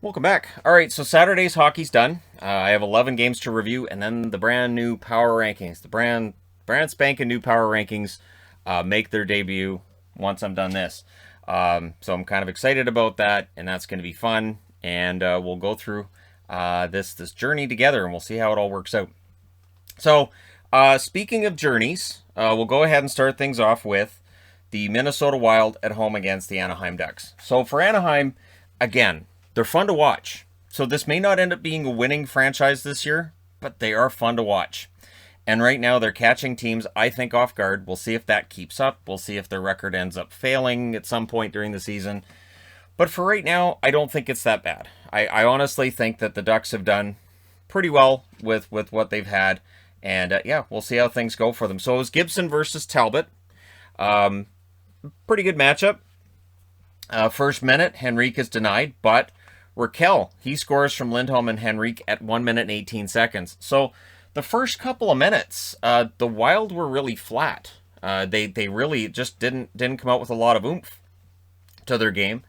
Welcome back. All right, so Saturday's hockey's done. I have 11 games to review, and then the brand new power rankings. The brand spanking new power rankings make their debut once I'm done this. So I'm kind of excited about that, and that's going to be fun. And we'll go through this journey together, and we'll see how it all works out. So speaking of journeys, we'll go ahead and start things off with the Minnesota Wild at home against the Anaheim Ducks. So for Anaheim, again, they're fun to watch. So this may not end up being a winning franchise this year, but they are fun to watch. And right now they're catching teams, I think, off guard. We'll see if that keeps up. We'll see if their record ends up failing at some point during the season. But for right now, I don't think it's that bad. I honestly think that the Ducks have done pretty well with what they've had. And yeah, we'll see how things go for them. So it was Gibson versus Talbot. Pretty good matchup. First minute, Henrique is denied, but Raquel, he scores from Lindholm and Henrique at 1 minute and 18 seconds. So the first couple of minutes, the Wild were really flat. They really just didn't come out with a lot of oomph to their game.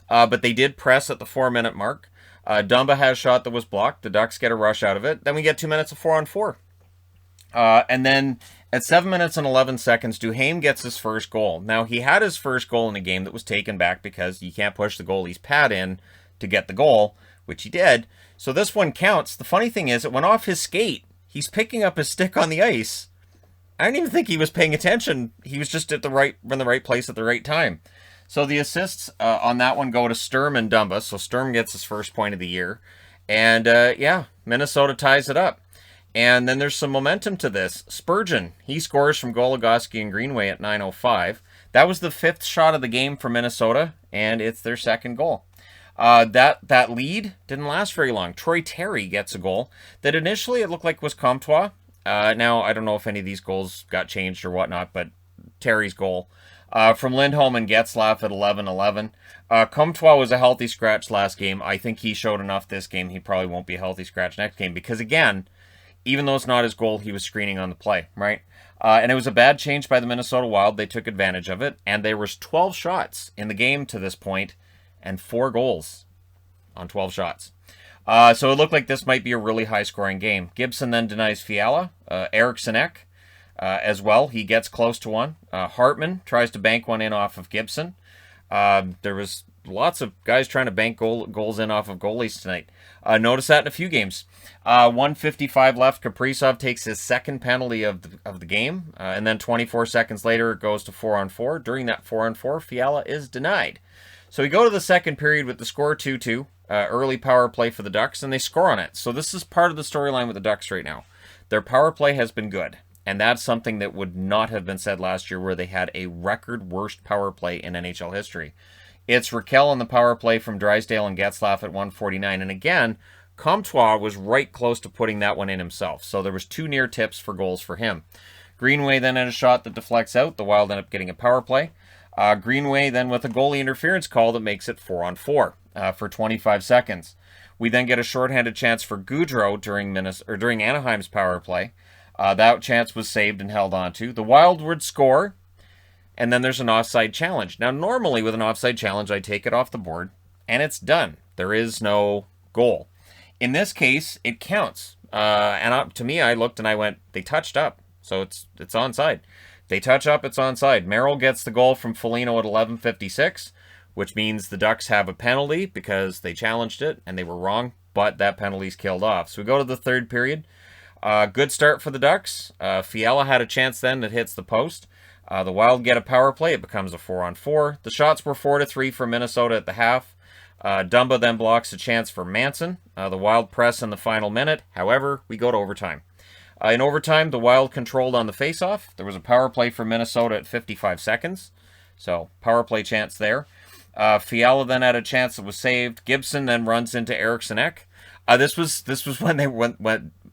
But they did press at the 4-minute mark. Dumba has a shot that was blocked. The Ducks get a rush out of it. Then we get 2 minutes of 4-on-4. And then at 7 minutes and 11 seconds, Duhaime gets his first goal. Now, he had his first goal in a game that was taken back because you can't push the goalie's pad in to get the goal, which he did. So this one counts. The funny thing is, it went off his skate. He's picking up his stick on the ice. I don't even think he was paying attention. He was just in the right place at the right time. So the assists on that one go to Sturm and Dumba. So Sturm gets his first point of the year. And yeah, Minnesota ties it up. And then there's some momentum to this. Spurgeon, he scores from Goligoski and Greenway at 9:05. That was the 5th shot of the game for Minnesota, and it's their second goal. That lead didn't last very long. Troy Terry gets a goal that initially it looked like was Comtois. Now, I don't know if any of these goals got changed or whatnot, but Terry's goal. From Lindholm and Getzlaf at 11:11. Comtois was a healthy scratch last game. I think he showed enough this game. He probably won't be a healthy scratch next game because, again, even though it's not his goal, he was screening on the play, right? And it was a bad change by the Minnesota Wild. They took advantage of it, and there was 12 shots in the game to this point, and 4 goals on 12 shots. So it looked like this might be a really high-scoring game. Gibson then denies Fiala. Eriksson Ek as well. He gets close to one. Hartman tries to bank one in off of Gibson. There was lots of guys trying to bank goals in off of goalies tonight. Notice that in a few games. 1:55 left. Kaprizov takes his second penalty of the game. And then 24 seconds later, it goes to 4-on-4. During that 4-on-4, Fiala is denied. So we go to the second period with the score 2-2. Early power play for the Ducks, and they score on it. So this is part of the storyline with the Ducks right now. Their power play has been good. And that's something that would not have been said last year where they had a record worst power play in NHL history. It's Raquel on the power play from Drysdale and Getzlaf at 1:49. And again, Comtois was right close to putting that one in himself. So there was 2 near tips for goals for him. Greenway then had a shot that deflects out. The Wild end up getting a power play. Greenway then with a goalie interference call that makes it 4-on-4 for 25 seconds. We then get a shorthanded chance for Goudreau during Anaheim's power play. That chance was saved and held on to. The Wild would score, and then there's an offside challenge. Now, normally with an offside challenge, I take it off the board, and it's done. There is no goal. In this case, it counts. To me, I looked and I went, they touched up, so it's onside. They touch up, it's onside. Merrill gets the goal from Foligno at 11:56, which means the Ducks have a penalty because they challenged it, and they were wrong, but that penalty's killed off. So we go to the third period. Good start for the Ducks. Fiala had a chance then that hits the post. The Wild get a power play. It becomes a 4-on-4. The shots were 4-3 for Minnesota at the half. Dumba then blocks a chance for Manson. The Wild press in the final minute. However, we go to overtime. In overtime, the Wild controlled on the faceoff. There was a power play for Minnesota at 55 seconds. So, power play chance there. Fiala then had a chance that was saved. Gibson then runs into Eriksson Ek. This was when they went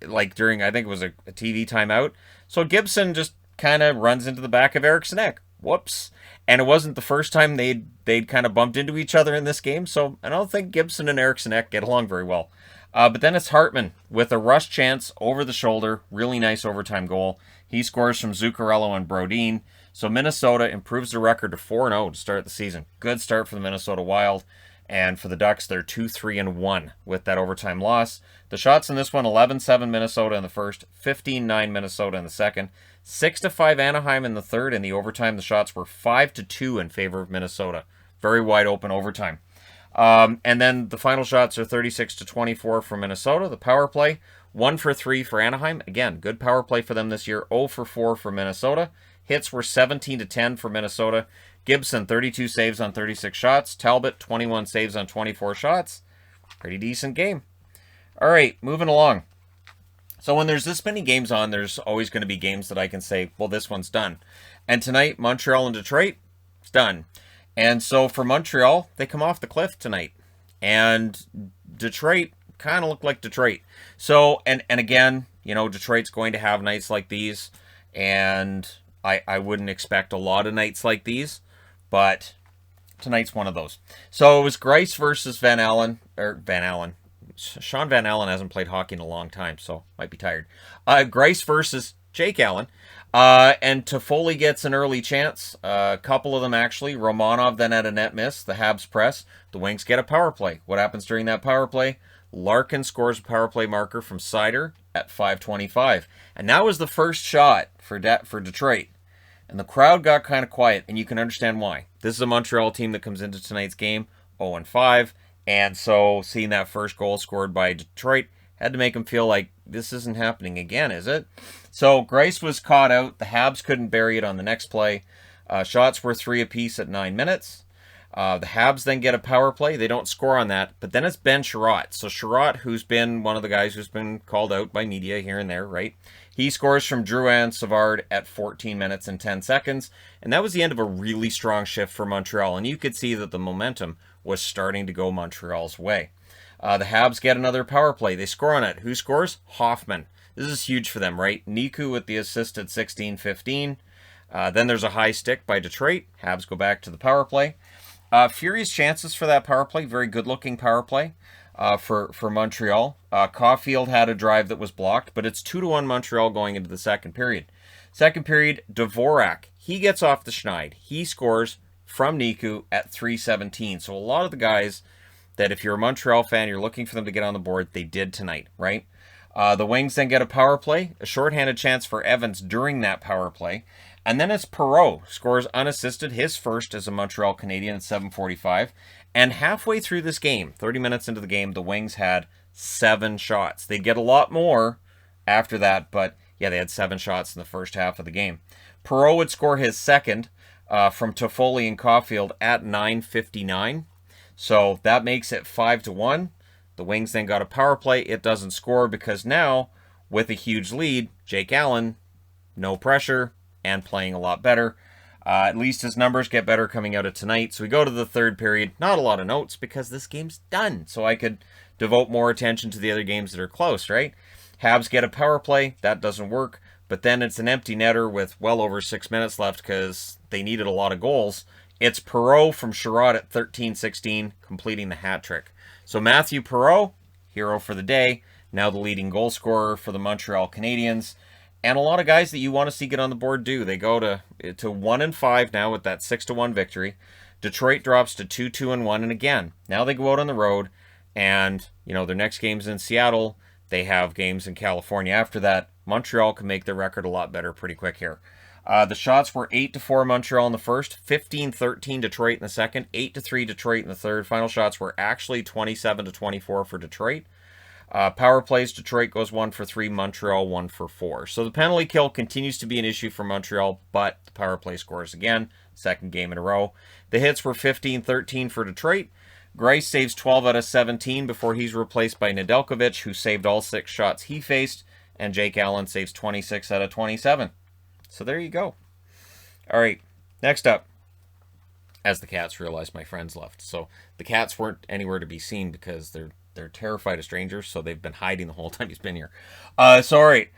like during, I think it was a TV timeout. So Gibson just kind of runs into the back of Eriksson Ek. Whoops. And it wasn't the first time they'd kind of bumped into each other in this game. So I don't think Gibson and Eriksson Ek get along very well. But then it's Hartman with a rush chance over the shoulder. Really nice overtime goal. He scores from Zuccarello and Brodin. So Minnesota improves the record to 4-0 to start the season. Good start for the Minnesota Wild. And for the Ducks, they're 2-3-1 with that overtime loss. The shots in this one, 11-7 Minnesota in the first, 15-9 Minnesota in the second, 6-5 Anaheim in the third. In the overtime, the shots were 5-2 in favor of Minnesota. Very wide open overtime. And then the final shots are 36-24 for Minnesota. The power play, 1-for-3 for Anaheim. Again, good power play for them this year. 0-for-4 for Minnesota. Hits were 17-10 for Minnesota. Gibson, 32 saves on 36 shots. Talbot, 21 saves on 24 shots. Pretty decent game. All right, moving along. So when there's this many games on, there's always going to be games that I can say, well, this one's done. And tonight, Montreal and Detroit, it's done. And so for Montreal, they come off the cliff tonight. And Detroit kind of looked like Detroit. So, and again, you know, Detroit's going to have nights like these. And I wouldn't expect a lot of nights like these. But tonight's one of those. So it was Greiss versus Van Allen. Sean Van Allen hasn't played hockey in a long time, so might be tired. Greiss versus Jake Allen. And Toffoli gets an early chance. A couple of them, actually. Romanov then had a net miss. The Habs press. The Wings get a power play. What happens during that power play? Larkin scores a power play marker from Seider at 5:25. And that was the first shot for Detroit. And the crowd got kind of quiet, and you can understand why. This is a Montreal team that comes into tonight's game 0-5, and so seeing that first goal scored by Detroit had to make them feel like this isn't happening again, is it? So Greiss was caught out. The Habs couldn't bury it on the next play. Shots were 3 apiece at 9 minutes. The Habs then get a power play. They don't score on that, but then it's Ben Sherratt. So Sherratt, who's been one of the guys who's been called out by media here and there, right? He scores from Drouin Savard at 14 minutes and 10 seconds, and that was the end of a really strong shift for Montreal, and you could see that the momentum was starting to go Montreal's way. The Habs get another power play. They score on it. Who scores? Hoffman. This is huge for them, right? Niku with the assist at 16-15. Then there's a high stick by Detroit. Habs go back to the power play. Fury's chances for that power play, very good-looking power play for Montreal. Caulfield had a drive that was blocked, but it's 2-1 Montreal going into the second period. Second period, Dvorak, he gets off the schneid. He scores from Niku at 3:17. So a lot of the guys that if you're a Montreal fan, you're looking for them to get on the board, they did tonight, right? The Wings then get a power play, a shorthanded chance for Evans during that power play. And then it's Perreault, scores unassisted, his first as a Montreal Canadian at 7:45. And halfway through this game, 30 minutes into the game, the Wings had 7 shots. They'd get a lot more after that, but yeah, they had 7 shots in the first half of the game. Perreault would score his second from Toffoli and Caulfield at 9:59. So that makes it 5-1. The Wings then got a power play. It doesn't score because now, with a huge lead, Jake Allen, no pressure, and playing a lot better. At least his numbers get better coming out of tonight. So we go to the third period. Not a lot of notes because this game's done. So I could devote more attention to the other games that are close, right? Habs get a power play. That doesn't work. But then it's an empty netter with well over 6 minutes left because they needed a lot of goals. It's Perreault from Sherratt at 13-16, completing the hat trick. So Matthew Perreault, hero for the day, now the leading goal scorer for the Montreal Canadiens. And a lot of guys that you want to see get on the board do. They go to 1-5 now with that 6-1 victory. Detroit drops to 2-2-1, and again, now they go out on the road, and you know their next game's in Seattle. They have games in California after that. Montreal can make their record a lot better pretty quick here. The shots were 8-4 Montreal in the first, 15-13 Detroit in the second, 8-3 Detroit in the third. Final shots were actually 27-24 for Detroit. Power plays, Detroit goes 1-for-3, Montreal 1-for-4. So the penalty kill continues to be an issue for Montreal, but the power play scores again, second game in a row. The hits were 15-13 for Detroit. Greiss saves 12 out of 17 before he's replaced by Nedeljkovic, who saved all 6 shots he faced, and Jake Allen saves 26 out of 27. So there you go. All right, next up. As the Cats realized my friends left. So the Cats weren't anywhere to be seen because they're terrified of strangers, so they've been hiding the whole time he's been here. So all right,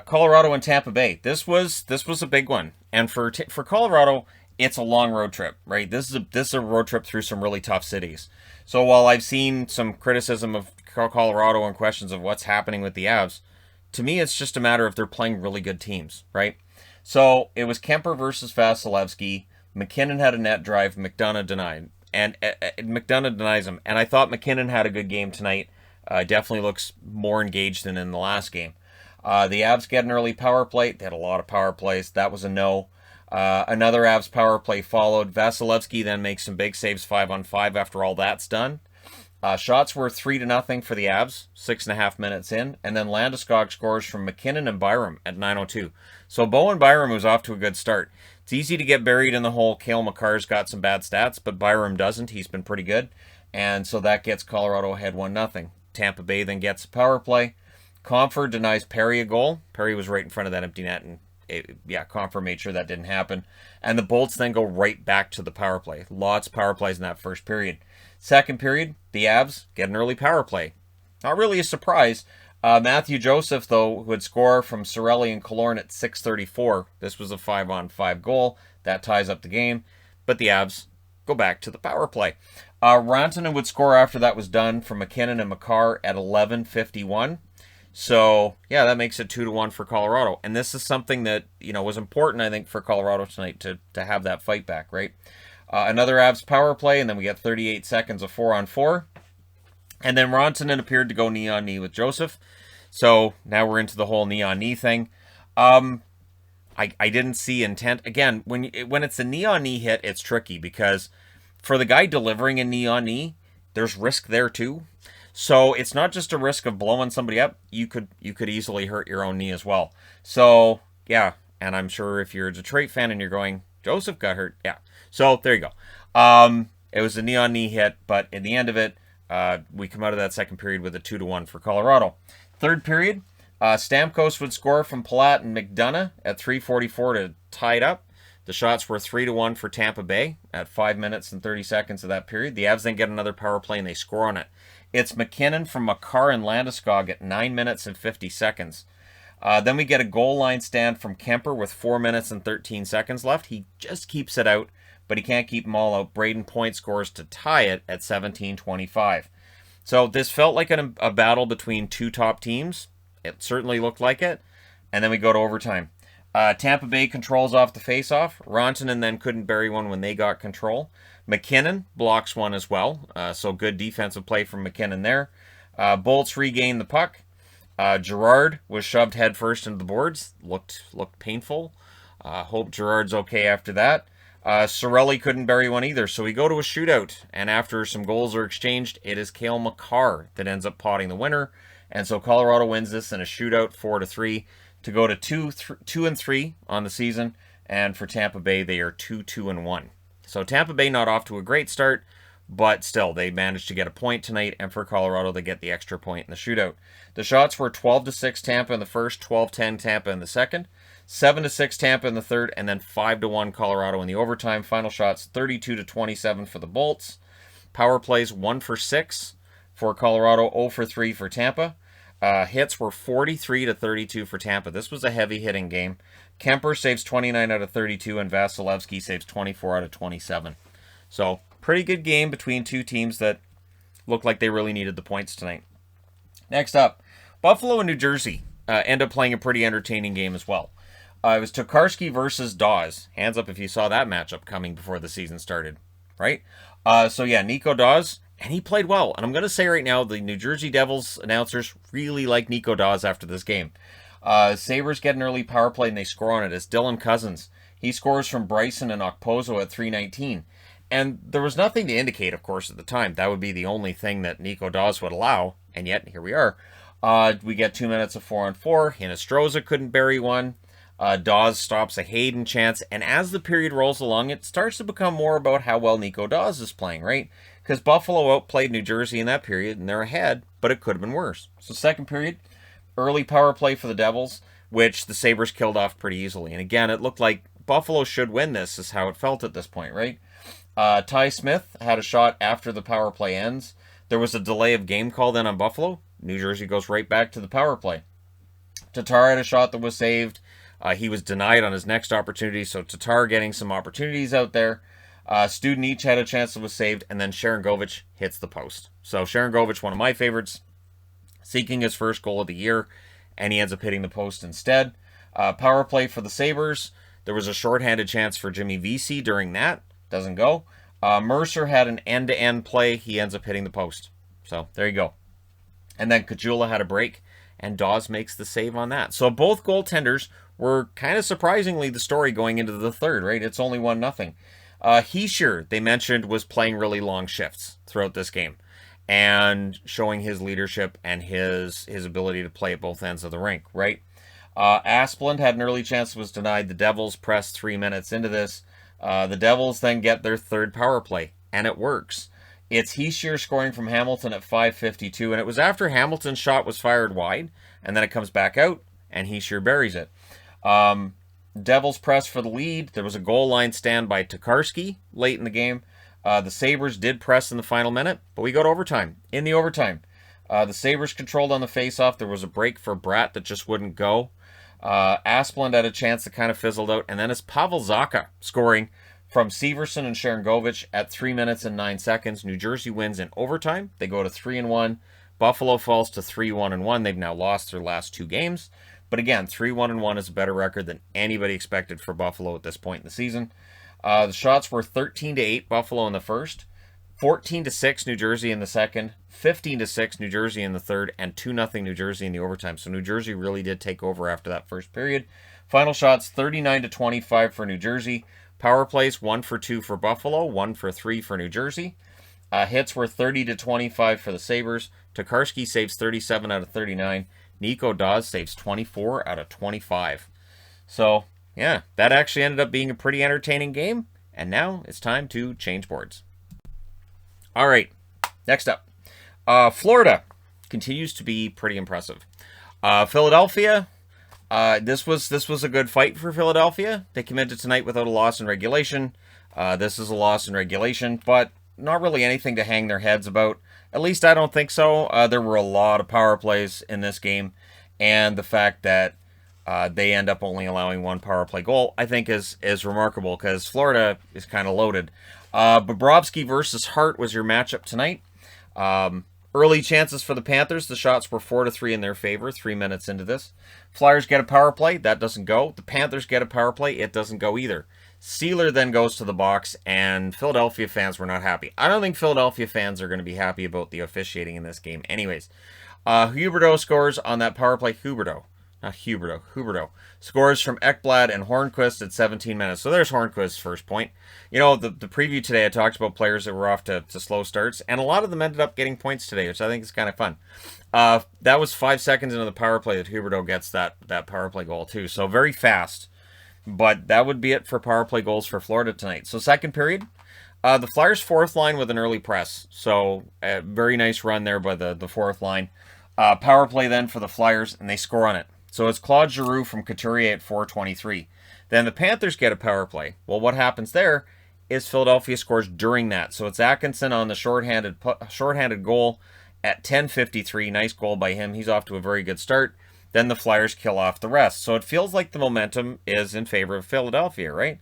Colorado and Tampa Bay. This was a big one, and for Colorado, it's a long road trip, right? This is a road trip through some really tough cities. So while I've seen some criticism of Colorado and questions of what's happening with the Avs, to me it's just a matter of they're playing really good teams, right? So it was Kemper versus Vasilevsky. McKinnon had a net drive. McDonough denied. and McDonough denies him. And I thought McKinnon had a good game tonight. Definitely looks more engaged than in the last game. The Avs get an early power play. They had a lot of power plays. That was a no. Another Avs power play followed. Vasilevsky then makes some big saves 5-on-5 after all that's done. Shots were 3-0 for the Avs, 6.5 minutes in, and then Landeskog scores from McKinnon and Byram at 9:02. So Bowen Byram was off to a good start. It's easy to get buried in the hole. Cale Makar's got some bad stats, but Byram doesn't. He's been pretty good, and so that gets Colorado ahead 1-0. Tampa Bay then gets a power play. Compher denies Perry a goal. Perry was right in front of that empty net, and Compher made sure that didn't happen. And the Bolts then go right back to the power play. Lots of power plays in that first period. Second period, the Avs get an early power play. Not really a surprise. Matthew Joseph, though, would score from Cirelli and Killorn at 6:34. This was a 5-on-5 goal. That ties up the game. But the Avs go back to the power play. Rantanen would score after that was done from McKinnon and Makar at 11:51. So, yeah, that makes it 2-1 for Colorado. And this is something that, was important, I think, for Colorado tonight to have that fight back, right? Another Avs power play, and then we get 38 seconds of 4-on-4. And then Rantanen appeared to go knee-on-knee with Joseph. So now we're into the whole knee-on-knee thing. I didn't see intent. Again, when it's a knee-on-knee hit, it's tricky because for the guy delivering a knee-on-knee, there's risk there too. So it's not just a risk of blowing somebody up. You could easily hurt your own knee as well. So, yeah, and I'm sure if you're a Detroit fan and you're going, Joseph got hurt. Yeah. So there you go. It was a knee-on-knee hit, but in the end of it, we come out of that second period with a 2-1 for Colorado. Third period, Stamkos would score from Palat and McDonough at 3:44 to tie it up. The shots were 3-1 for Tampa Bay at 5 minutes and 30 seconds of that period. The Avs then get another power play and they score on it. It's McKinnon from Makar and Landeskog at 9 minutes and 50 seconds. Then we get a goal line stand from Kemper with 4 minutes and 13 seconds left. He just keeps it out, but he can't keep them all out. Braden Point scores to tie it at 17:25. So this felt like a battle between two top teams. It certainly looked like it. And then we go to overtime. Tampa Bay controls off the faceoff. Rantanen then couldn't bury one when they got control. McKinnon blocks one as well. So good defensive play from McKinnon there. Bolts regained the puck. Girard was shoved headfirst into the boards. Looked painful. Hope Girard's okay after that. Cirelli couldn't bury one either, so we go to a shootout. And after some goals are exchanged, it is Cale Makar that ends up potting the winner. And so Colorado wins this in a shootout 4-3 to go to 2-3 on the season. And for Tampa Bay, they are 2-2-1. So Tampa Bay not off to a great start, but still, they managed to get a point tonight, and for Colorado, they get the extra point in the shootout. The shots were 12-6 Tampa in the first, 12-10 Tampa in the second, 7-6 Tampa in the third, and then 5-1 Colorado in the overtime. Final shots 32-27 for the Bolts. Power plays 1 for 6 for Colorado, 0 for 3 for Tampa. Hits were 43-32 for Tampa. This was a heavy hitting game. Kemper saves 29 out of 32, and Vasilevsky saves 24 out of 27. So, pretty good game between two teams that looked like they really needed the points tonight. Next up, Buffalo and New Jersey end up playing a pretty entertaining game as well. It was Tokarski versus Dawes. Hands up if you saw that matchup coming before the season started, right? Nico Dawes, and he played well. And I'm going to say right now, the New Jersey Devils announcers really like Nico Dawes after this game. Sabres get an early power play and they score on it. It's Dylan Cousins. He scores from Bryson and Okposo at 3:19. And there was nothing to indicate, of course, at the time. That would be the only thing that Nico Dawes would allow. And yet, here we are. We get 2 minutes of 4-on-4. Hinostroza couldn't bury one. Dawes stops a Hayden chance. And as the period rolls along, it starts to become more about how well Nico Dawes is playing, right? Because Buffalo outplayed New Jersey in that period, and they're ahead, but it could have been worse. So second period, early power play for the Devils, which the Sabres killed off pretty easily. And again, it looked like Buffalo should win this, is how it felt at this point, right? Ty Smith had a shot after the power play ends. There was a delay of game call then on Buffalo. New Jersey goes right back to the power play. Tatar had a shot that was saved. He was denied on his next opportunity, so Tatar getting some opportunities out there. Student each had a chance that was saved, and then Sharon Govich hits the post. So Sharon Govich, one of my favorites, seeking his first goal of the year, and he ends up hitting the post instead. Power play for the Sabres. There was a shorthanded chance for Jimmy Vesey during that. Doesn't go. Mercer had an end-to-end play. He ends up hitting the post. So there you go. And then Kajula had a break, and Dawes makes the save on that. So both goaltenders were kind of surprisingly the story going into the third, right? It's only 1-0. Hischier, they mentioned, was playing really long shifts throughout this game and showing his leadership and his ability to play at both ends of the rink, right? Asplund had an early chance, was denied. The Devils pressed 3 minutes into this. The Devils then get their third power play, and it works. It's Hischier scoring from Hamilton at 5:52, and it was after Hamilton's shot was fired wide, and then it comes back out, and Hischier buries it. Devils press for the lead. There was a goal line stand by Tokarski late in the game. The Sabres did press in the final minute, but we go to overtime. In the overtime, the Sabres controlled on the faceoff. There was a break for Bratt that just wouldn't go. Asplund had a chance that kind of fizzled out, and then it's Pavel Zacha scoring from Severson and Sharangovich at 3 minutes and 9 seconds. New Jersey wins in overtime. They go to 3-1. Buffalo falls to 3-1-1. They've now lost their last 2 games. But again, 3-1-1 is a better record than anybody expected for Buffalo at this point in the season. The shots were 13-8 Buffalo in the first, 14-6 New Jersey in the second, 15-6 New Jersey in the third, and 2-0 New Jersey in the overtime. So New Jersey really did take over after that first period. Final shots 39-25 for New Jersey. Power plays 1 for 2 for Buffalo, 1 for 3 for New Jersey. Hits were 30-25 for the Sabres. Tokarski saves 37 out of 39. Nico Dawes saves 24 out of 25. So, yeah, that actually ended up being a pretty entertaining game. And now it's time to change boards. All right, next up. Florida continues to be pretty impressive. Philadelphia, this was a good fight for Philadelphia. They came into tonight without a loss in regulation. This is a loss in regulation, but not really anything to hang their heads about. At least I don't think so. There were a lot of power plays in this game, and the fact that they end up only allowing 1 power play goal, I think is remarkable because Florida is kind of loaded. Bobrovsky versus Hart was your matchup tonight. Early chances for the Panthers. The shots were 4-3 in their favor 3 minutes into this. Flyers get a power play. That doesn't go. The Panthers get a power play. It doesn't go either. Sealer then goes to the box, and Philadelphia fans were not happy. I don't think Philadelphia fans are going to be happy about the officiating in this game anyways. Huberdeau scores on that power play. Huberdeau scores from Ekblad and Hornquist at 17 minutes. So there's Hornquist's first point. You know, the preview today I talked about players that were off to slow starts, and a lot of them ended up getting points today, which I think is kind of fun. That was 5 seconds into the power play that Huberdeau gets that power play goal too. So very fast. But that would be it for power play goals for Florida tonight. So second period, the Flyers' fourth line with an early press. So a very nice run there by the fourth line. Power play then for the Flyers, and they score on it. So it's Claude Giroux from Couturier at 4:23. Then the Panthers get a power play. Well, what happens there is Philadelphia scores during that. So it's Atkinson on the shorthanded goal at 10:53. Nice goal by him. He's off to a very good start. Then the Flyers kill off the rest. So it feels like the momentum is in favor of Philadelphia, right?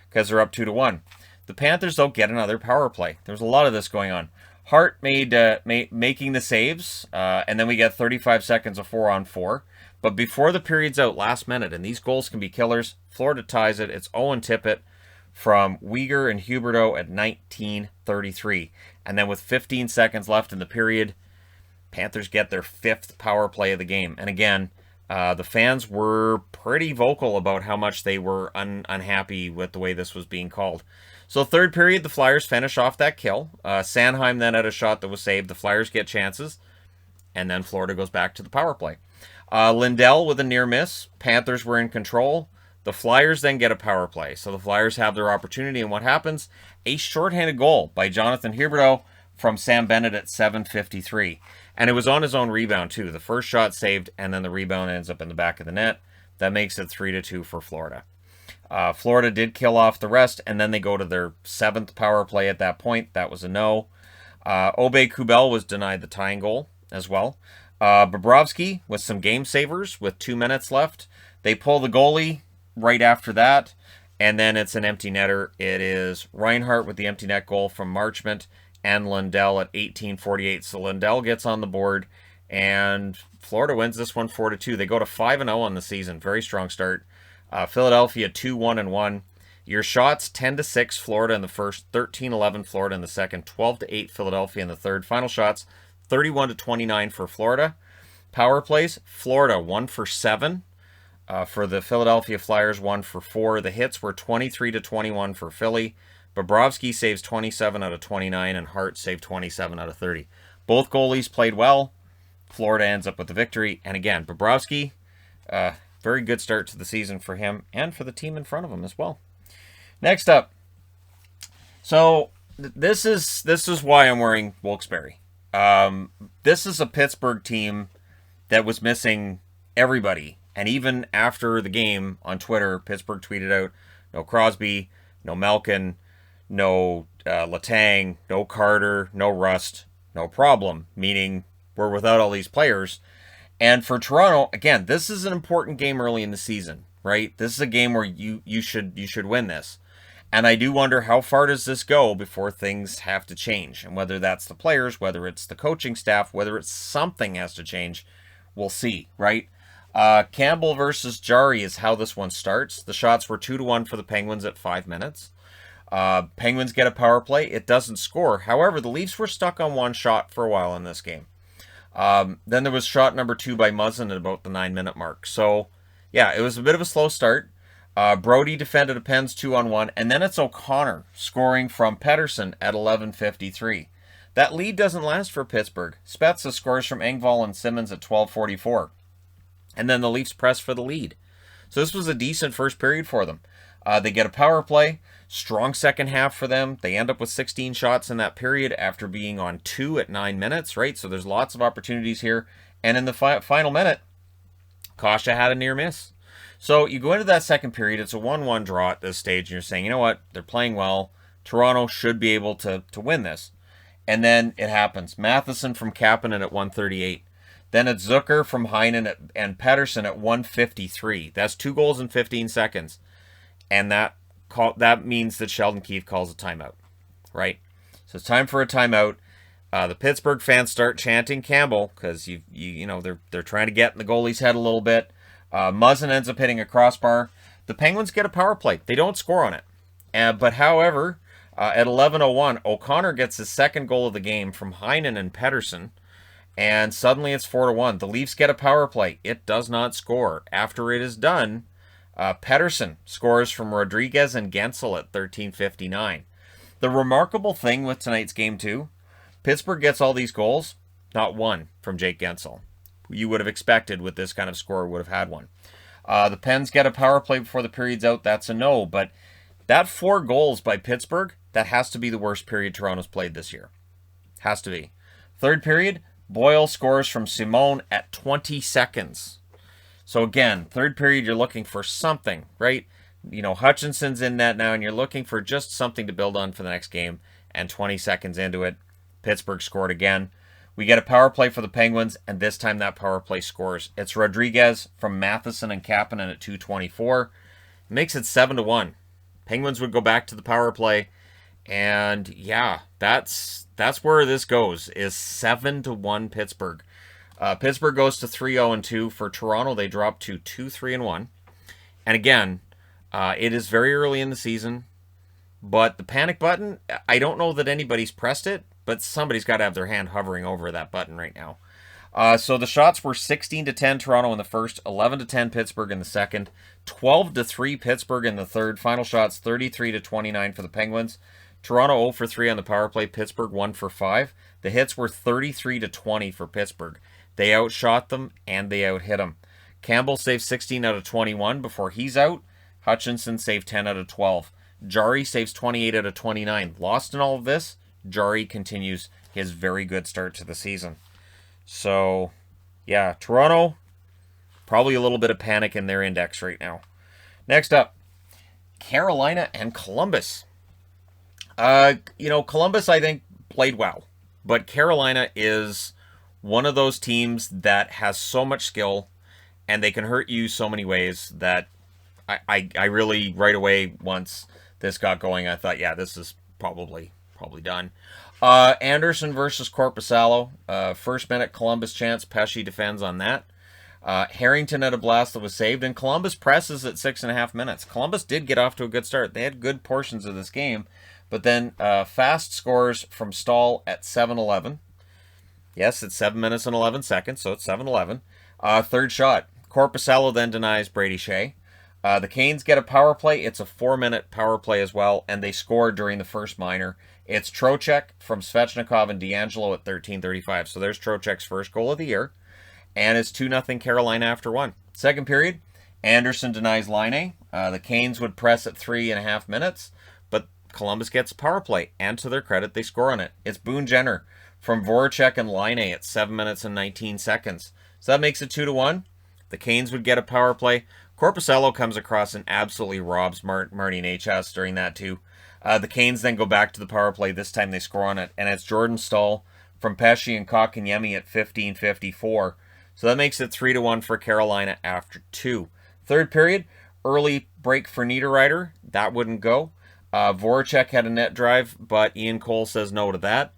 Because they're up 2-1. The Panthers don't get another power play. There's a lot of this going on. Hart making the saves, and then we get 35 seconds of 4-on-4. But before the period's out, last minute, and these goals can be killers, Florida ties it. It's Owen Tippett from Weegar and Huberdeau at 19:33. And then with 15 seconds left in the period, Panthers get their 5th power play of the game. And again, the fans were pretty vocal about how much they were unhappy with the way this was being called. So third period, the Flyers finish off that kill. Sanheim then had a shot that was saved. The Flyers get chances. And then Florida goes back to the power play. Lindell with a near miss. Panthers were in control. The Flyers then get a power play. So the Flyers have their opportunity. And what happens? A shorthanded goal by Jonathan Huberdeau from Sam Bennett at 7:53. And it was on his own rebound, too. The first shot saved, and then the rebound ends up in the back of the net. That makes it 3-2 for Florida. Florida did kill off the rest, and then they go to their 7th power play at that point. That was a no. Obey-Kubel was denied the tying goal as well. Bobrovsky with some game savers with 2 minutes left. They pull the goalie right after that, and then it's an empty netter. It is Reinhart with the empty net goal from Marchment, and Lindell at 18:48. So Lindell gets on the board, and Florida wins this one 4-2. They go to 5-0 on the season. Very strong start. Philadelphia 2-1-1. Your shots 10-6 Florida in the first, 13-11 Florida in the second, 12-8 Philadelphia in the third. Final shots 31-29 for Florida. Power plays, Florida 1 for 7. For the Philadelphia Flyers, 1 for 4. The hits were 23-21 for Philly. Bobrovsky saves 27 out of 29, and Hart saved 27 out of 30. Both goalies played well. Florida ends up with the victory. And again, Bobrovsky, very good start to the season for him and for the team in front of him as well. Next up, so this is why I'm wearing Wilkes-Barre. This is a Pittsburgh team that was missing everybody. And even after the game on Twitter, Pittsburgh tweeted out, no Crosby, no Malkin, no Letang, no Carter, no Rust, no problem, meaning we're without all these players. And for Toronto, again, this is an important game early in the season, right? This is a game where you should win this. And I do wonder, how far does this go before things have to change? And whether that's the players, whether it's the coaching staff, whether it's something has to change, we'll see, right? Campbell versus Jarry is how this one starts. The shots were 2-1 for the Penguins at 5 minutes. Penguins get a power play. It doesn't score. However, the Leafs were stuck on one shot for a while in this game. Then there was shot number 2 by Muzzin at about the 9-minute mark. So, yeah, it was a bit of a slow start. Brody defended a Pens 2-on-1. And then it's O'Connor scoring from Pettersson at 11:53. That lead doesn't last for Pittsburgh. Spezza scores from Engvall and Simmons at 12:44. And then the Leafs press for the lead. So this was a decent first period for them. They get a power play. Strong second half for them. They end up with 16 shots in that period after being on 2 at 9 minutes, right? So there's lots of opportunities here. And in the final minute, Kasha had a near miss. So you go into that second period. It's a 1-1 draw at this stage. And you're saying, you know what? They're playing well. Toronto should be able to win this. And then it happens. Matheson from Kapanen at 1:38. Then it's Zucker from Heinen and Pettersson at 1:53. That's 2 goals in 15 seconds. And that means that Sheldon Keefe calls a timeout, right? So it's time for a timeout. The Pittsburgh fans start chanting Campbell because you know they're trying to get in the goalie's head a little bit. Muzzin ends up hitting a crossbar. The Penguins get a power play. They don't score on it. But however, at 11:01, O'Connor gets his second goal of the game from Heinen and Pettersson. And suddenly it's 4-1. The Leafs get a power play. It does not score. After it is done, Pettersson scores from Rodriguez and Gensel at 13:59. The remarkable thing with tonight's game, too, Pittsburgh gets all these goals, not one from Jake Gensel. You would have expected with this kind of score would have had one. The Pens get a power play before the period's out. That's a no. But that 4 goals by Pittsburgh, that has to be the worst period Toronto's played this year. Has to be. Third period, Boyle scores from Simone at 20 seconds. So again, third period, you're looking for something, right? You know, Hutchinson's in that now, and you're looking for just something to build on for the next game. And 20 seconds into it, Pittsburgh scored again. We get a power play for the Penguins, and this time that power play scores. It's Rodriguez from Matheson and Kapanen at 2:24. It makes it 7-1. Penguins would go back to the power play, and yeah, that's where this goes, is 7-1 Pittsburgh. Pittsburgh goes to 3-0-2. For Toronto, they drop to 2-3-1. And again, it is very early in the season, but the panic button, I don't know that anybody's pressed it, but somebody's got to have their hand hovering over that button right now. So the shots were 16-10 Toronto in the first, 11-10 Pittsburgh in the second, 12-3 Pittsburgh in the third. Final shots 33-29 for the Penguins. Toronto 0 for 3 on the power play. Pittsburgh 1 for 5. The hits were 33-20 for Pittsburgh. They outshot them and they outhit them. Campbell saved 16 out of 21 before he's out. Hutchinson saved 10 out of 12. Jarry saves 28 out of 29. Lost in all of this, Jarry continues his very good start to the season. So, yeah, Toronto, probably a little bit of panic in their index right now. Next up, Carolina and Columbus. Columbus, I think, played well. But Carolina is one of those teams that has so much skill, and they can hurt you so many ways that I really, right away, once this got going, I thought, yeah, this is probably done. Anderson versus Korpisalo. First minute Columbus chance. Pesci defends on that. Harrington had a blast that was saved, and Columbus presses at 6.5 minutes. Columbus did get off to a good start. They had good portions of this game, but then fast scores from Stahl at 7:11. Yes, it's 7 minutes and 11 seconds, so it's 7:11. Third shot. Korpisalo then denies Brady Shea. The Canes get a power play. It's a 4-minute power play as well, and they score during the first minor. It's Trocheck from Svechnikov and D'Angelo at 13:35. So there's Trocheck's first goal of the year. And it's 2-0 Carolina after one. Second period, Anderson denies Laine. The Canes would press at 3.5 minutes, but Columbus gets a power play, and to their credit, they score on it. It's Boone Jenner from Voracek and Laine at 7 minutes and 19 seconds. So that makes it 2-1. The Canes would get a power play. Korpisalo comes across and absolutely robs Marty Necas during that too. The Canes then go back to the power play. This time they score on it, and it's Jordan Stahl from Pesce and Kotkaniemi at 15:54. So that makes it 3-1 for Carolina after two. Third period, early break for Niederreiter. That wouldn't go. Voracek had a net drive, but Ian Cole says no to that,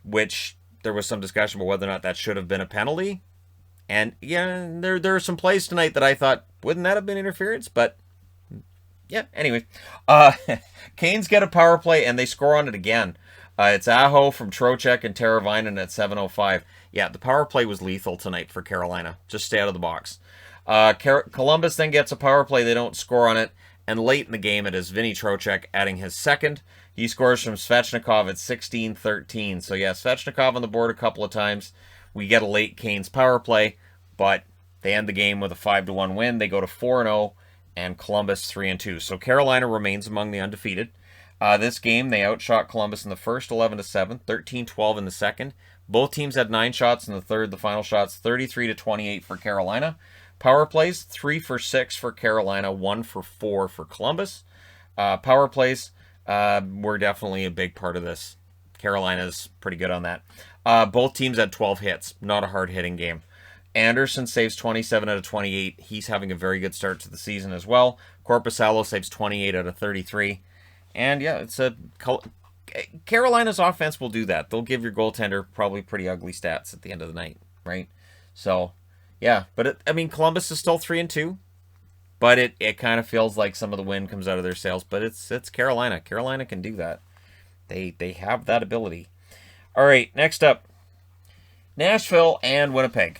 which there was some discussion about whether or not that should have been a penalty. And yeah, there are some plays tonight that I thought, wouldn't that have been interference? But yeah, anyway. Canes get a power play, and they score on it again. It's Aho from Trocheck and Teravainen at 7:05. Yeah, the power play was lethal tonight for Carolina. Just stay out of the box. Columbus then gets a power play. They don't score on it. And late in the game, it is Vinny Trocheck adding his second. He scores from Svechnikov at 16:13. So yeah, Svechnikov on the board a couple of times. We get a late Canes power play, but they end the game with a 5-1 win. They go to 4-0, and Columbus 3-2. So Carolina remains among the undefeated. This game, they outshot Columbus in the first 11-7, 13-12 in the second. Both teams had 9 shots in the third. The final shots 33-28 for Carolina. Power plays 3 for 6 for Carolina, 1 for 4 for Columbus. Power plays were definitely a big part of this. Carolina's pretty good on that. Both teams had 12 hits. Not a hard-hitting game. Anderson saves 27 out of 28. He's having a very good start to the season as well. Korpisalo saves 28 out of 33. And yeah, it's Carolina's offense will do that. They'll give your goaltender probably pretty ugly stats at the end of the night, right? So, yeah. But, Columbus is still 3-2. But it kind of feels like some of the wind comes out of their sails. But it's Carolina. Carolina can do that. They have that ability. All right, next up. Nashville and Winnipeg.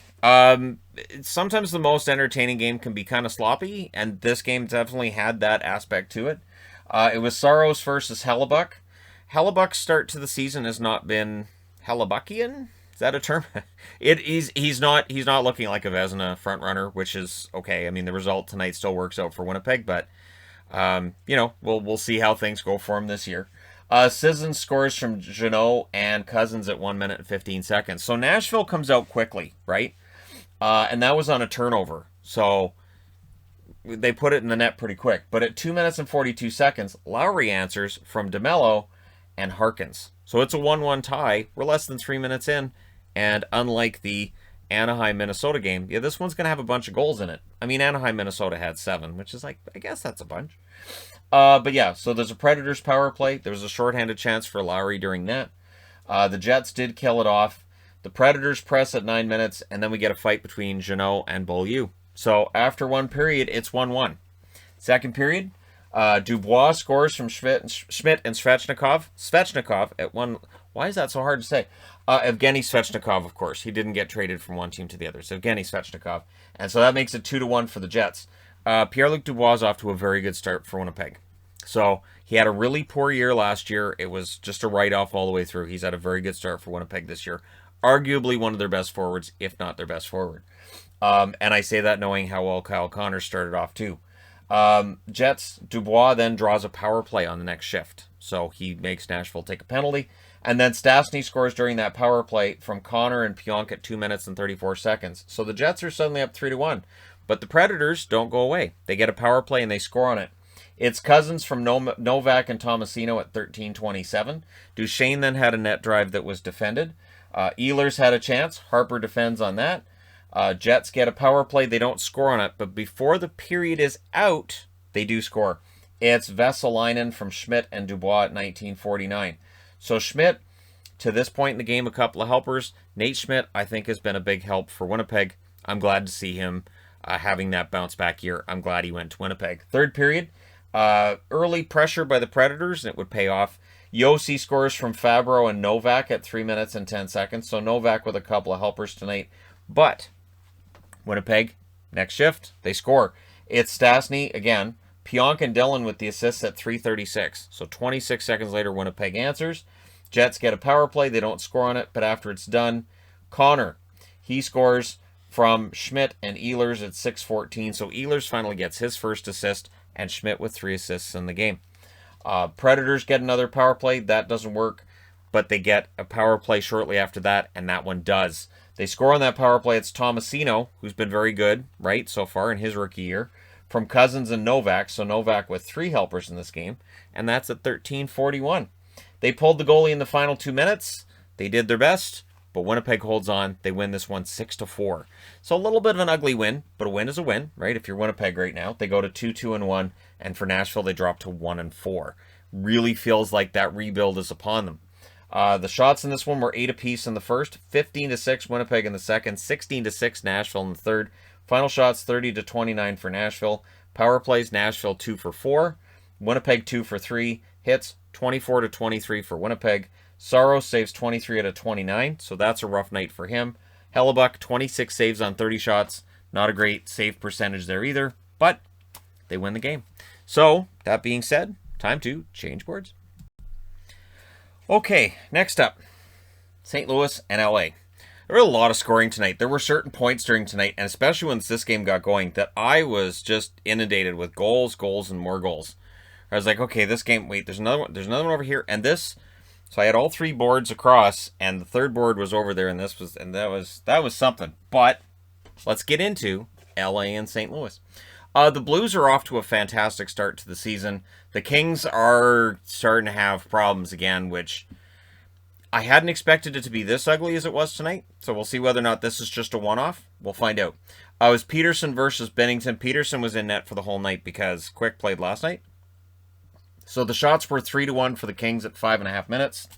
Sometimes the most entertaining game can be kind of sloppy, and this game definitely had that aspect to it. It was Saros versus Hellebuck. Hellebuck's start to the season has not been Hellebuckian. Is that a term? He's not looking like a Vezina front runner, which is okay. The result tonight still works out for Winnipeg, but we'll see how things go for him this year. Sissons scores from Jeannot and Cousins at 1 minute and 15 seconds. So Nashville comes out quickly, right? And that was on a turnover. So they put it in the net pretty quick. But at 2 minutes and 42 seconds, Lowry answers from DeMello and Harkins. So it's a 1-1 tie. We're less than 3 minutes in. And unlike the Anaheim-Minnesota game, yeah, this one's going to have a bunch of goals in it. Anaheim-Minnesota had 7, which is I guess that's a bunch. But yeah, so there's a Predators power play. There was a shorthanded chance for Lowry during that. The Jets did kill it off. The Predators press at 9 minutes, and then we get a fight between Jeannot and Beaulieu. So after one period, it's 1-1. Second period, Dubois scores from Schmidt and Svechnikov. Svechnikov at 1. Why is that so hard to say? Evgeny Svechnikov, of course. He didn't get traded from one team to the other. So Evgeny Svechnikov. And so that makes it 2-1 for the Jets. Pierre-Luc Dubois is off to a very good start for Winnipeg. So he had a really poor year last year. It was just a write-off all the way through. He's had a very good start for Winnipeg this year. Arguably one of their best forwards, if not their best forward. And I say that knowing how well Kyle Connors started off too. Jets, Dubois then draws a power play on the next shift. So he makes Nashville take a penalty. And then Stastny scores during that power play from Connor and Pionk at 2 minutes and 34 seconds. So the Jets are suddenly up 3-1. But the Predators don't go away. They get a power play and they score on it. It's Cousins from Novak and Tomasino at 13:27. Duchesne then had a net drive that was defended. Ehlers had a chance. Harper defends on that. Jets get a power play. They don't score on it. But before the period is out, they do score. It's Vesalainen from Schmidt and Dubois at 19:49. So Schmidt, to this point in the game, a couple of helpers. Nate Schmidt, I think, has been a big help for Winnipeg. I'm glad to see him having that bounce back year. I'm glad he went to Winnipeg. Third period, early pressure by the Predators, and it would pay off. Yossi scores from Fabro and Novak at 3 minutes and 10 seconds. So Novak with a couple of helpers tonight. But Winnipeg, next shift, they score. It's Stastny again. Pionk and Dillon with the assists at 3:36. So 26 seconds later, Winnipeg answers. Jets get a power play. They don't score on it, but after it's done, Connor, he scores from Schmidt and Ehlers at 6:14. So Ehlers finally gets his first assist, and Schmidt with 3 assists in the game. Predators get another power play. That doesn't work, but they get a power play shortly after that, and that one does. They score on that power play. It's Tomasino, who's been very good, right, so far in his rookie year, from Cousins and Novak. So Novak with 3 helpers in this game, and that's at 13:41. They pulled the goalie in the final 2 minutes. They did their best, but Winnipeg holds on. They win this one 6-4. So a little bit of an ugly win, but a win is a win, right? If you're Winnipeg right now, they go to 2-2-1, and for Nashville, they drop to 1-4. Really feels like that rebuild is upon them. The shots in this one were 8 apiece in the first, 15-6 Winnipeg in the second, 16-6 Nashville in the third. Final shots 30-29 for Nashville. Power plays Nashville 2 for 4, Winnipeg 2 for 3. Hits 24-23 for Winnipeg. Saros saves 23 out of 29, so that's a rough night for him. Hellebuck 26 saves on 30 shots. Not a great save percentage there either, but they win the game. So that being said, time to change boards. Okay, next up, St. Louis and LA. There was a lot of scoring tonight. There were certain points during tonight, and especially once this game got going, that I was just inundated with goals, and more goals. I was like, okay, this game, wait, there's another one over here, and this. So I had all 3 boards across, and the third board was over there, and that was something. But let's get into LA and St. Louis. The Blues are off to a fantastic start to the season. The Kings are starting to have problems again, which I hadn't expected it to be this ugly as it was tonight. So we'll see whether or not this is just a one-off. We'll find out. It was Peterson versus Bennington. Peterson was in net for the whole night because Quick played last night. So the shots were 3-1 for the Kings at 5.5 minutes.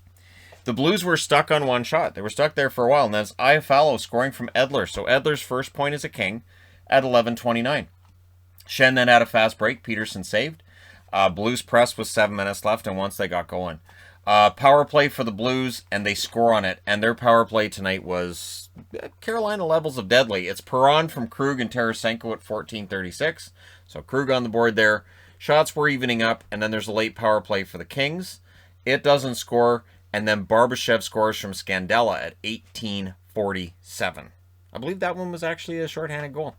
The Blues were stuck on one shot. They were stuck there for a while, and that's Iafallo scoring from Edler. So Edler's first point as a King at 11:29. Shen then had a fast break. Peterson saved. Blues press with 7 minutes left, and once they got going. Power play for the Blues, and they score on it. And their power play tonight was Carolina levels of deadly. It's Perron from Krug and Tarasenko at 14:36. So Krug on the board there. Shots were evening up, and then there's a late power play for the Kings. It doesn't score, and then Barbashev scores from Scandella at 18:47. I believe that one was actually a shorthanded goal.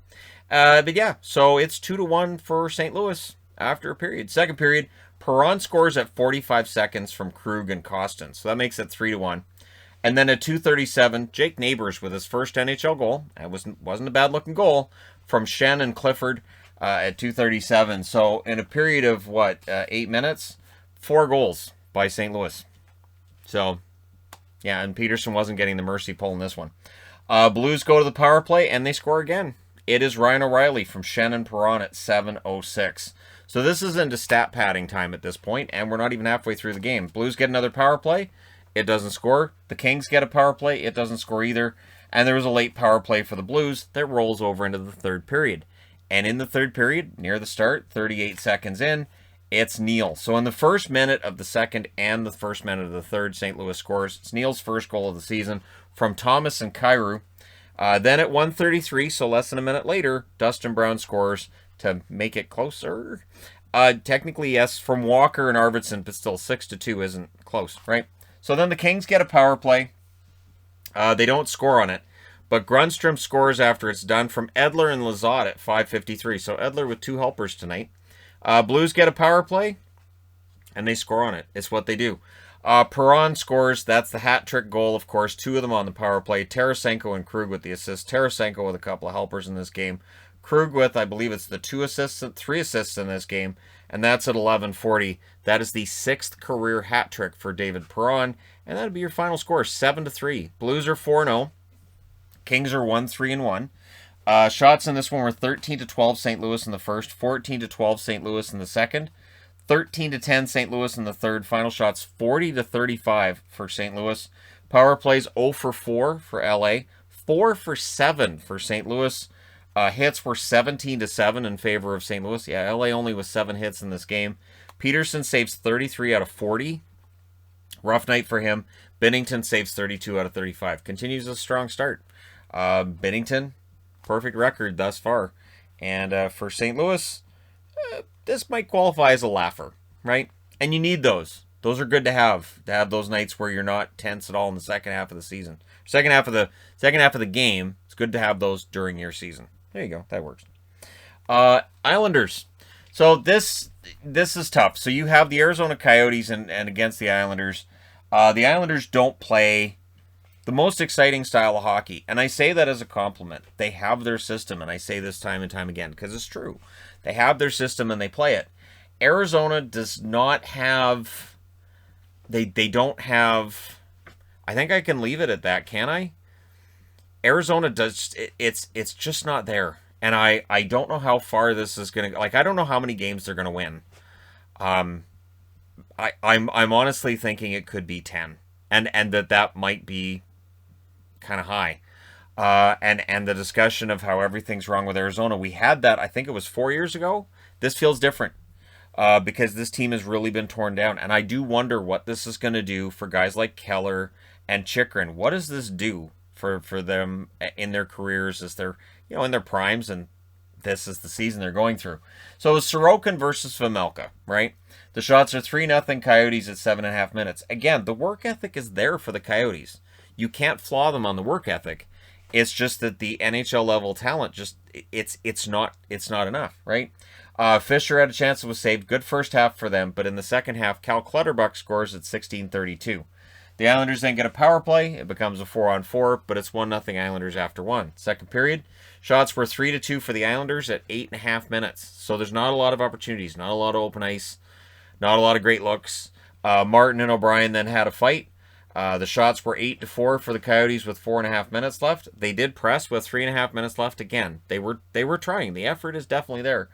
But yeah, so it's 2-1 for St. Louis after a period. Second period, Perron scores at 45 seconds from Krug and Costin, so that makes it 3-1. And then at 2:37, Jake Neighbors with his first NHL goal. It wasn't a bad-looking goal from Shannon Clifford at 2:37. So in a period of, 8 minutes, 4 goals by St. Louis. So, yeah, and Peterson wasn't getting the mercy pull in this one. Blues go to the power play, and they score again. It is Ryan O'Reilly from Shannon Perron at 7:06. So this is into stat padding time at this point, and we're not even halfway through the game. Blues get another power play. It doesn't score. The Kings get a power play. It doesn't score either. And there was a late power play for the Blues that rolls over into the third period. And in the third period, near the start, 38 seconds in, it's Neal. So in the first minute of the second and the first minute of the third, St. Louis scores. It's Neal's first goal of the season from Thomas and Kyrou. Then at 1:33, so less than a minute later, Dustin Brown scores to make it closer. Technically, yes, from Walker and Arvidsson, but still 6-2 isn't close, right? So then the Kings get a power play. They don't score on it, but Grundstrom scores after it's done from Edler and Lizotte at 5:53. So Edler with 2 helpers tonight. Blues get a power play, and they score on it. It's what they do. Perron scores. That's the hat trick goal, of course. 2 of them on the power play. Tarasenko and Krug with the assists. Tarasenko with a couple of helpers in this game. Krug with, I believe it's the 3 assists in this game, and that's at 11:40. That is the 6th career hat trick for David Perron, and that'll be your final score, 7-3. Blues are 4-0. Kings are 1-3-1. Shots in this one were 13-12 St. Louis in the first, 14-12 St. Louis in the second, 13-10 St. Louis in the third. Final shots 40-35 for St. Louis. Power plays 0 for 4 for LA, 4 for 7 for St. Louis. Hits were 17-7 in favor of St. Louis. Yeah, LA only with 7 hits in this game. Peterson saves 33 out of 40. Rough night for him. Binnington saves 32 out of 35. Continues a strong start. Binnington, perfect record thus far. And for St. Louis, this might qualify as a laugher, right? And you need those. Those are good to have those nights where you're not tense at all in the second half of the season. Second half of the game, it's good to have those during your season. There you go. That works. Islanders. So this is tough. So you have the Arizona Coyotes and against the Islanders. The Islanders don't play the most exciting style of hockey. And I say that as a compliment. They have their system, and I say this time and time again because it's true. They have their system and they play it. Arizona does not have... They don't have... I think I can leave it at that, can I? Arizona does... It's just not there. And I don't know how far this is going to... Like, I don't know how many games they're going to win. I'm honestly thinking it could be 10. And that might be kind of high. And the discussion of how everything's wrong with Arizona, we had that, I think it was 4 years ago. This feels different. Because this team has really been torn down. And I do wonder what this is going to do for guys like Keller and Chychrun. What does this do for them in their careers as they're, in their primes, and this is the season they're going through. So it's Sorokin versus Vejmelka, right? The shots are 3-0 Coyotes at 7.5 minutes. Again, the work ethic is there for the Coyotes. You can't flaw them on the work ethic. It's just that the NHL level talent it's not enough, right? Fisher had a chance that was saved. Good first half for them, but in the second half, Cal Clutterbuck scores at 16:32. The Islanders then get a power play. It becomes a 4-on-4, but it's 1-0 Islanders after 1. Second period, shots were 3-2 for the Islanders at 8.5 minutes. So there's not a lot of opportunities, not a lot of open ice, not a lot of great looks. Martin and O'Brien then had a fight. The shots were 8-4 for the Coyotes with 4.5 minutes left. They did press with 3.5 minutes left again. They were trying. The effort is definitely there.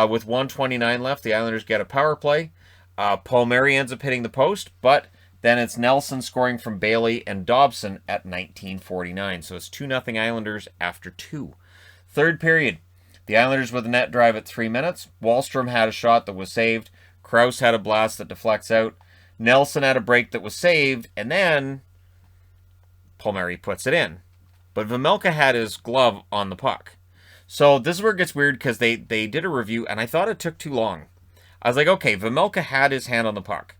With 1:29 left, the Islanders get a power play. Palmieri ends up hitting the post, but then it's Nelson scoring from Bailey and Dobson at 19:49. So it's 2-0 Islanders after 2. Third period, the Islanders with a net drive at 3 minutes. Wahlstrom had a shot that was saved. Krause had a blast that deflects out. Nelson had a break that was saved, and then Palmieri puts it in. But Vejmelka had his glove on the puck. So this is where it gets weird because they did a review, and I thought it took too long. I was like, okay, Vejmelka had his hand on the puck.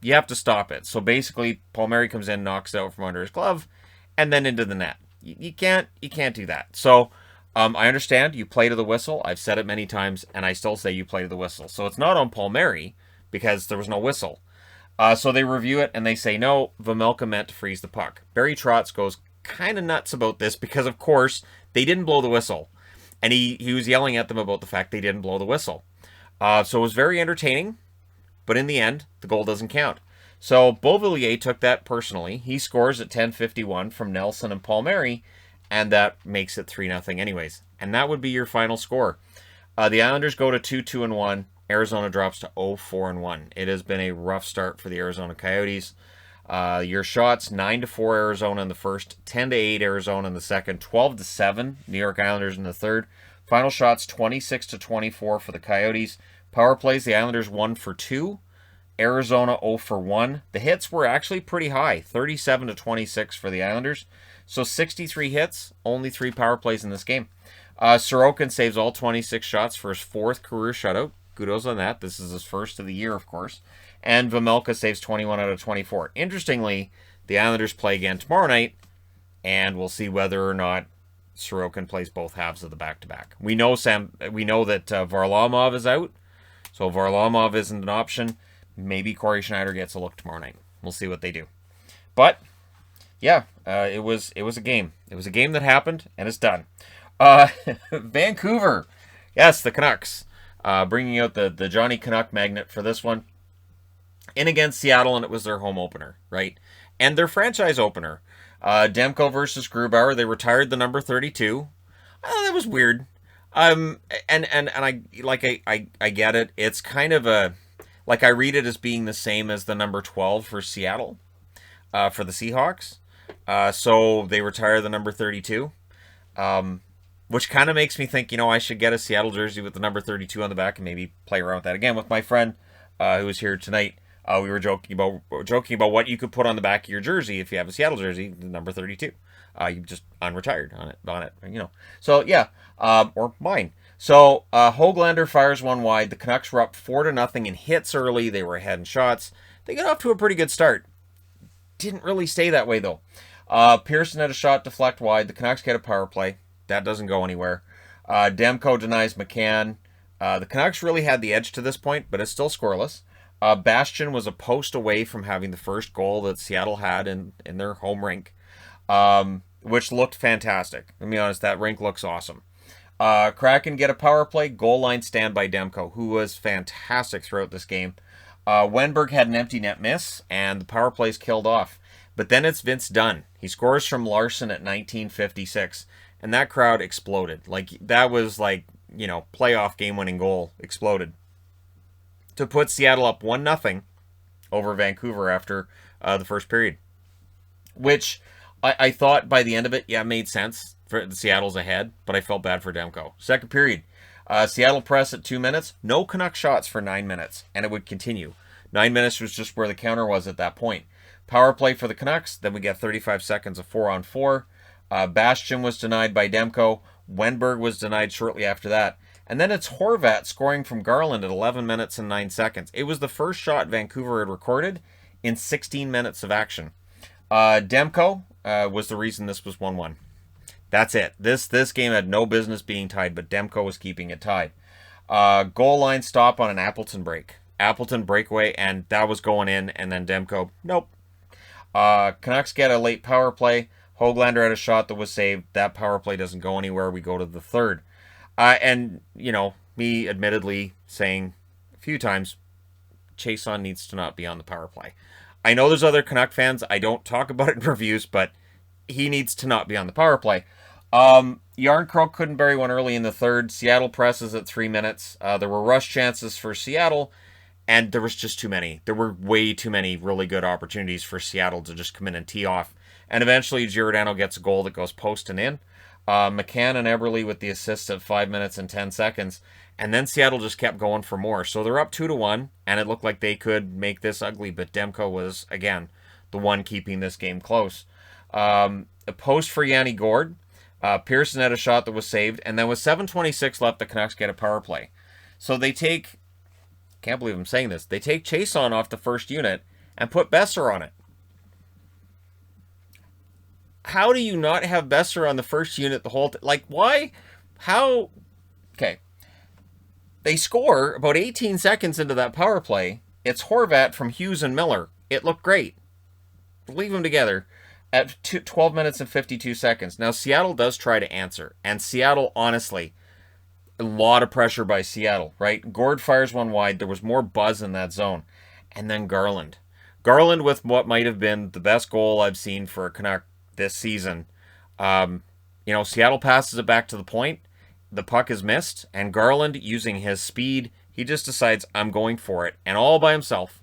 You have to stop it. So basically, Palmieri comes in, knocks it out from under his glove, and then into the net. You can't do that. So I understand you play to the whistle. I've said it many times, and I still say you play to the whistle. So it's not on Palmieri because there was no whistle. So they review it, and they say, no, Vejmelka meant to freeze the puck. Barry Trotz goes kind of nuts about this because, of course, they didn't blow the whistle. And he was yelling at them about the fact they didn't blow the whistle. So it was very entertaining, but in the end, the goal doesn't count. So Beauvillier took that personally. He scores at 10:51 from Nelson and Palmieri, and that makes it 3-0 anyways. And that would be your final score. The Islanders go to 2-2-1. Arizona drops to 0-4-1. It has been a rough start for the Arizona Coyotes. Your shots, 9-4 Arizona in the first, 10-8 Arizona in the second, 12-7 New York Islanders in the third. Final shots, 26-24 for the Coyotes. Power plays, the Islanders 1 for 2. Arizona 0 for 1. The hits were actually pretty high, 37-26 for the Islanders. So 63 hits, only 3 power plays in this game. Sorokin saves all 26 shots for his 4th career shutout. Kudos on that. This is his first of the year, of course. And Vejmelka saves 21 out of 24. Interestingly, the Islanders play again tomorrow night, and we'll see whether or not Sorokin plays both halves of the back-to-back. We know that Varlamov is out, so Varlamov isn't an option. Maybe Corey Schneider gets a look tomorrow night. We'll see what they do. But yeah, it was a game. It was a game that happened, and it's done. Vancouver, yes, the Canucks, bringing out the Johnny Canuck magnet for this one. In against Seattle, and it was their home opener, right? And their franchise opener. Demko versus Grubauer. They retired the number 32. That was weird. And I get it. It's kind of a, like, I read it as being the same as the number 12 for Seattle, for the Seahawks. So they retire the number 32, which kind of makes me think, I should get a Seattle jersey with the number 32 on the back and maybe play around with that again with my friend who was here tonight. We were joking about what you could put on the back of your jersey if you have a Seattle jersey, the number 32. You just unretired on it. So yeah, or mine. So Höglander fires one wide. The Canucks were up 4-0 in hits early. They were ahead in shots. They got off to a pretty good start. Didn't really stay that way though. Pearson had a shot deflect wide. The Canucks get a power play. That doesn't go anywhere. Demko denies McCann. The Canucks really had the edge to this point, but it's still scoreless. Bastian was a post away from having the first goal that Seattle had in their home rink, which looked fantastic. Let me be honest, that rink looks awesome. Kraken get a power play, goal line stand by Demko, who was fantastic throughout this game. Wenberg had an empty net miss, and the power play's killed off. But then it's Vince Dunn. He scores from Larson at 1956, and that crowd exploded. That was playoff game-winning goal exploded to put Seattle up 1-0 over Vancouver after the first period, which I thought by the end of it, made sense. For Seattle's ahead, but I felt bad for Demko. Second period, Seattle press at 2 minutes. No Canuck shots for 9 minutes, and it would continue. 9 minutes was just where the counter was at that point. Power play for the Canucks. Then we get 35 seconds of 4-on-4. Bastian was denied by Demko. Wenberg was denied shortly after that. And then it's Horvat scoring from Garland at 11 minutes and 9 seconds. It was the first shot Vancouver had recorded in 16 minutes of action. Demko was the reason this was 1-1. That's it. This game had no business being tied, but Demko was keeping it tied. Goal line stop on an Appleton break. Appleton breakaway, and that was going in, and then Demko, nope. Canucks get a late power play. Höglander had a shot that was saved. That power play doesn't go anywhere. We go to the third. And, me admittedly saying a few times, Chason needs to not be on the power play. I know there's other Canuck fans. I don't talk about it in reviews, but he needs to not be on the power play. Yarncroke couldn't bury one early in the third. Seattle presses at 3 minutes. There were rush chances for Seattle, and there was just too many. There were way too many really good opportunities for Seattle to just come in and tee off. And eventually, Giordano gets a goal that goes post and in. McCann and Eberle with the assists at 5 minutes and 10 seconds. And then Seattle just kept going for more. So they're up 2-1, and it looked like they could make this ugly, but Demko was, again, the one keeping this game close. A post for Yanni Gourde. Pearson had a shot that was saved, and then with 7:26 left, the Canucks get a power play. So they take, can't believe I'm saying this, they take Chason off the first unit and put Besser on it. How do you not have Besser on the first unit the whole time? Why? How? Okay. They score about 18 seconds into that power play. It's Horvat from Hughes and Miller. It looked great. Leave them together at 12 minutes and 52 seconds. Now, Seattle does try to answer. And Seattle, honestly, a lot of pressure by Seattle, right? Gourde fires one wide. There was more buzz in that zone. And then Garland. Garland with what might have been the best goal I've seen for a Canuck this season. Seattle passes it back to the point. The puck is missed. And Garland, using his speed, he just decides, I'm going for it. And all by himself,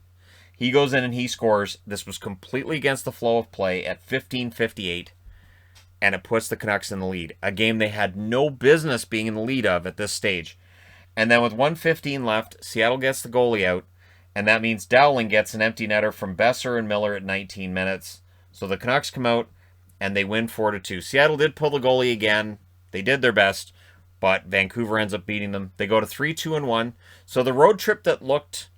he goes in and he scores. This was completely against the flow of play at 15:58, and it puts the Canucks in the lead. A game they had no business being in the lead of at this stage. And then with 1:15 left, Seattle gets the goalie out, and that means Dowling gets an empty netter from Besser and Miller at 19 minutes. So the Canucks come out, and they win 4-2. Seattle did pull the goalie again. They did their best, but Vancouver ends up beating them. They go to 3-2-1. So the road trip that looked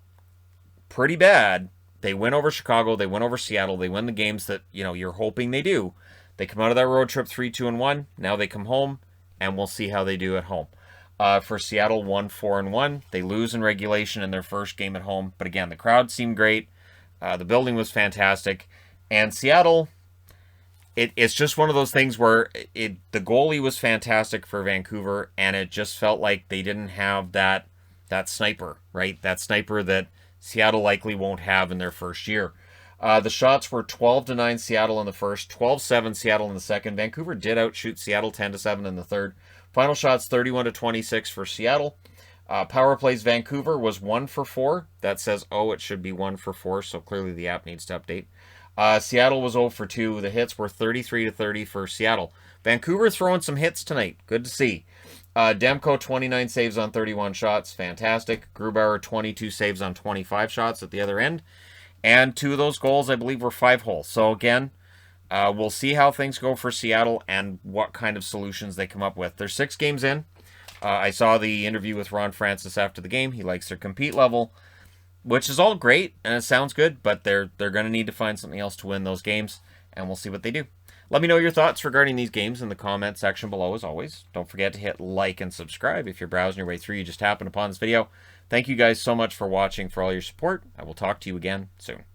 pretty bad, they win over Chicago, they win over Seattle, they win the games that you're hoping they do. They come out of that road trip 3-2-1. Now they come home, and we'll see how they do at home. For Seattle, 1-4-1. They lose in regulation in their first game at home, but again, the crowd seemed great. The building was fantastic, and Seattle, it's just one of those things where the goalie was fantastic for Vancouver, and it just felt like they didn't have that sniper, right? That sniper that Seattle likely won't have in their first year. The shots were 12-9 Seattle in the first, 12-7 Seattle in the second. Vancouver did outshoot Seattle 10-7 in the third. Final shots 31-26 for Seattle. Power plays Vancouver was 1 for 4. That says, it should be 1 for 4, so clearly the app needs to update. Seattle was 0 for 2. The hits were 33 to 30 for Seattle. Vancouver throwing some hits tonight. Good to see. Demko, 29 saves on 31 shots. Fantastic. Grubauer, 22 saves on 25 shots at the other end. And 2 of those goals, I believe, were 5-hole. So, again, we'll see how things go for Seattle and what kind of solutions they come up with. They're 6 games in. I saw the interview with Ron Francis after the game. He likes their compete level, which is all great, and it sounds good, but they're going to need to find something else to win those games, and we'll see what they do. Let me know your thoughts regarding these games in the comment section below, as always. Don't forget to hit like and subscribe if you're browsing your way through. You just happened upon this video. Thank you guys so much for watching, for all your support. I will talk to you again soon.